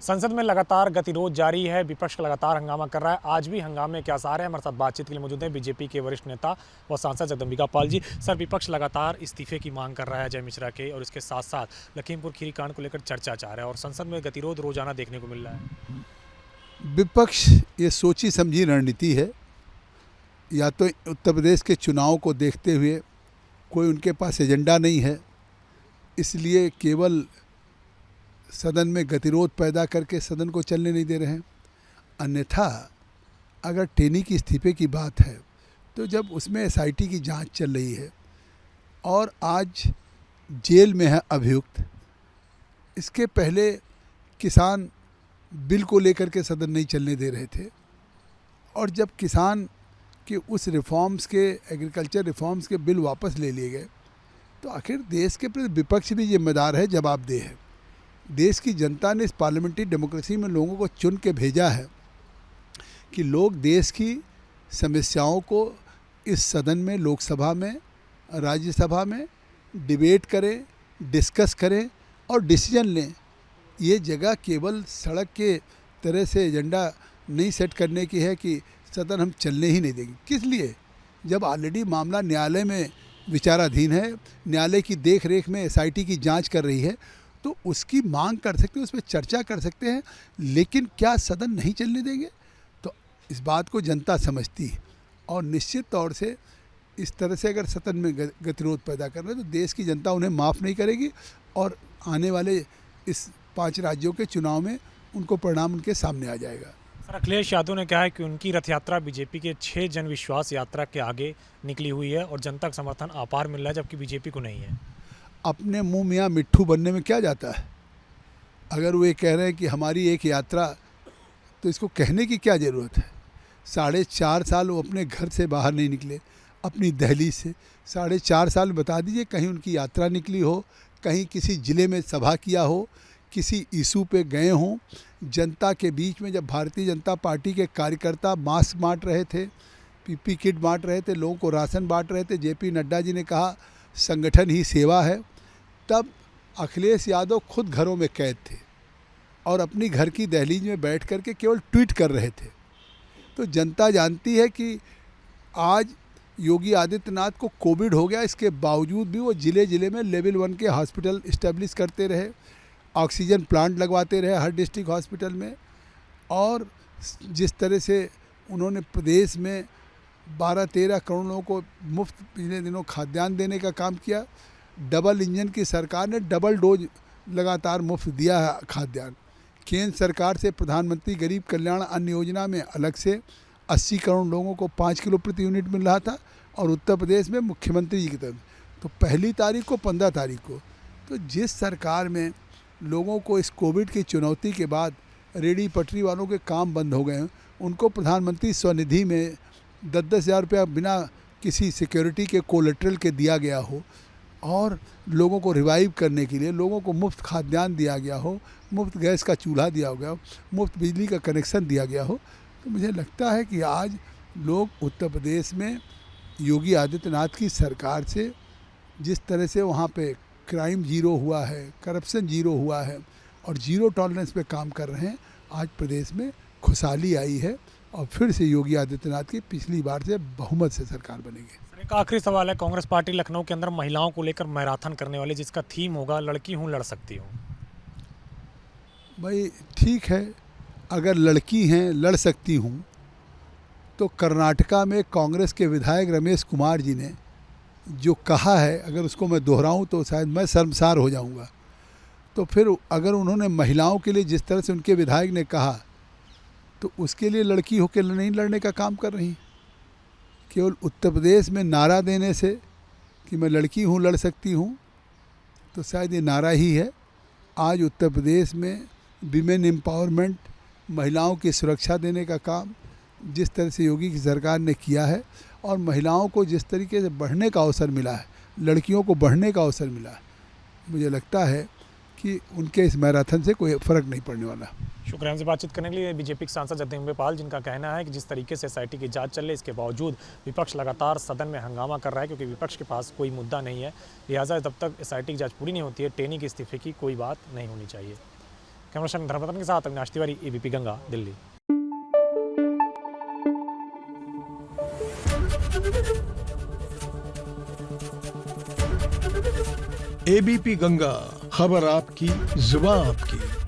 संसद में लगातार गतिरोध जारी है। विपक्ष लगातार हंगामा कर रहा है। आज भी हंगामे के आसार है। हमारे साथ बातचीत के लिए मौजूद हैं बीजेपी के वरिष्ठ नेता व सांसद जगदम्बिका पाल जी। सर, विपक्ष लगातार इस्तीफे की मांग कर रहा है अजय मिश्रा के, और इसके साथ साथ लखीमपुर खीरी कांड को लेकर चर्चा चाह रहा है और संसद में गतिरोध रोजाना देखने को मिल रहा है। विपक्ष ये सोची समझी रणनीति है, या तो उत्तर प्रदेश के चुनाव को देखते हुए कोई उनके पास एजेंडा नहीं है, इसलिए केवल सदन में गतिरोध पैदा करके सदन को चलने नहीं दे रहे हैं। अन्यथा अगर टेनी की इस्तीफे की बात है तो जब उसमें एसआईटी की जांच चल रही है और आज जेल में है अभियुक्त, इसके पहले किसान बिल को लेकर के सदन नहीं चलने दे रहे थे, और जब किसान के उस रिफॉर्म्स के एग्रीकल्चर रिफॉर्म्स के बिल वापस ले लिए गए तो आखिर देश के प्रति विपक्ष भी जिम्मेदार है, जवाबदेह है। देश की जनता ने इस पार्लियामेंट्री डेमोक्रेसी में लोगों को चुन के भेजा है कि लोग देश की समस्याओं को इस सदन में, लोकसभा में, राज्यसभा में डिबेट करें, डिस्कस करें और डिसीजन लें। ये जगह केवल सड़क के तरह से एजेंडा नहीं सेट करने की है कि सदन हम चलने ही नहीं देंगे। किस लिए? जब ऑलरेडी मामला न्यायालय में विचाराधीन है, न्यायालय की देख रेख में एसआईटी की जांच कर रही है, तो उसकी मांग कर सकते हैं, उस पर चर्चा कर सकते हैं, लेकिन क्या सदन नहीं चलने देंगे? तो इस बात को जनता समझती है, और निश्चित तौर से इस तरह से अगर सदन में गतिरोध पैदा कर रहे हैं तो देश की जनता उन्हें माफ़ नहीं करेगी, और आने वाले इस 5 राज्यों के चुनाव में उनको परिणाम उनके सामने आ जाएगा। सर, अखिलेश यादव ने कहा है कि उनकी रथ यात्रा बीजेपी के 6 जन विश्वास यात्रा के आगे निकली हुई है और जनता का समर्थन अपार मिल रहा है, जबकि बीजेपी को नहीं है। अपने मुंह मियाँ मिट्ठू बनने में क्या जाता है? अगर वो ये कह रहे हैं कि हमारी एक यात्रा, तो इसको कहने की क्या ज़रूरत है? 4.5 साल वो अपने घर से बाहर नहीं निकले, अपनी दहलीज से। 4.5 साल बता दीजिए कहीं उनकी यात्रा निकली हो, कहीं किसी ज़िले में सभा किया हो, किसी इशू पे गए हों जनता के बीच में। जब भारतीय जनता पार्टी के कार्यकर्ता मास्क बांट रहे थे, पीपी किट बांट रहे थे, लोगों को राशन बांट रहे थे, जेपी नड्डा जी ने कहा संगठन ही सेवा है, तब अखिलेश यादव खुद घरों में कैद थे और अपनी घर की दहलीज में बैठ कर के केवल ट्वीट कर रहे थे। तो जनता जानती है कि आज योगी आदित्यनाथ को कोविड हो गया, इसके बावजूद भी वो ज़िले ज़िले में लेवल 1 के हॉस्पिटल इस्टेब्लिश करते रहे, ऑक्सीजन प्लांट लगवाते रहे हर डिस्ट्रिक्ट हॉस्पिटल में, और जिस तरह से उन्होंने प्रदेश में 12-13 करोड़ लोगों को मुफ्त पिछले दिनों खाद्यान्न देने का काम किया। डबल इंजन की सरकार ने डबल डोज लगातार मुफ्त दिया है खाद्यान्न। केंद्र सरकार से प्रधानमंत्री गरीब कल्याण अन्न योजना में अलग से 80 करोड़ लोगों को 5 किलो प्रति यूनिट मिल रहा था, और उत्तर प्रदेश में मुख्यमंत्री जी की तरफ तो 1 तारीख को 15 तारीख को। तो जिस सरकार में लोगों को इस कोविड की चुनौती के बाद रेडी पटरी वालों के काम बंद हो गए हैं, उनको प्रधानमंत्री स्वनिधि में 10-10 हज़ार रुपया बिना किसी सिक्योरिटी के कोलेट्रल के दिया गया हो, और लोगों को रिवाइव करने के लिए लोगों को मुफ्त खाद्यान्न दिया गया हो, मुफ्त गैस का चूल्हा दिया गया हो, मुफ्त बिजली का कनेक्शन दिया गया हो, तो मुझे लगता है कि आज लोग उत्तर प्रदेश में योगी आदित्यनाथ की सरकार से, जिस तरह से वहाँ पे क्राइम जीरो हुआ है, करप्शन जीरो हुआ है और जीरो टॉलरेंस पे काम कर रहे हैं, आज प्रदेश में खुशहाली आई है, और फिर से योगी आदित्यनाथ की पिछली बार से बहुमत से सरकार बनेगी। एक आखिरी सवाल है, कांग्रेस पार्टी लखनऊ के अंदर महिलाओं को लेकर मैराथन करने वाली, जिसका थीम होगा लड़की हूँ लड़ सकती हूँ। भाई ठीक है, अगर लड़की हैं लड़ सकती हूँ, तो कर्नाटका में कांग्रेस के विधायक रमेश कुमार जी ने जो कहा है, अगर उसको मैं दोहराऊं तो शायद मैं शर्मसार हो जाऊंगा। तो फिर अगर उन्होंने महिलाओं के लिए जिस तरह से उनके विधायक ने कहा, तो उसके लिए लड़की होकर नहीं लड़ने का काम कर रही। केवल उत्तर प्रदेश में नारा देने से कि मैं लड़की हूँ लड़ सकती हूँ, तो शायद ये नारा ही है। आज उत्तर प्रदेश में विमेन एम्पावरमेंट, महिलाओं की सुरक्षा देने का काम जिस तरह से योगी की सरकार ने किया है, और महिलाओं को जिस तरीके से बढ़ने का अवसर मिला है, लड़कियों को बढ़ने का अवसर मिला है, मुझे लगता है कि उनके इस मैराथन से कोई फ़र्क नहीं पड़ने वाला। शुक्रिया हमसे बातचीत करने के लिए बीजेपी के सांसद जगदम्बिका पाल, जिनका कहना है कि जिस तरीके से एसआईटी की जांच चल रही है, इसके बावजूद विपक्ष लगातार सदन में हंगामा कर रहा है, क्योंकि विपक्ष के पास कोई मुद्दा नहीं है। लिहाजा जब तक एसआईटी की जांच पूरी नहीं होती है, टेनी के इस्तीफे की कोई बात नहीं होनी चाहिए। कैमरा पर्सन धर्मरत्न के साथ अविनाश तिवारी, एबीपी गंगा, दिल्ली। एबीपी गंगा, खबर आपकी, जुबान आपकी।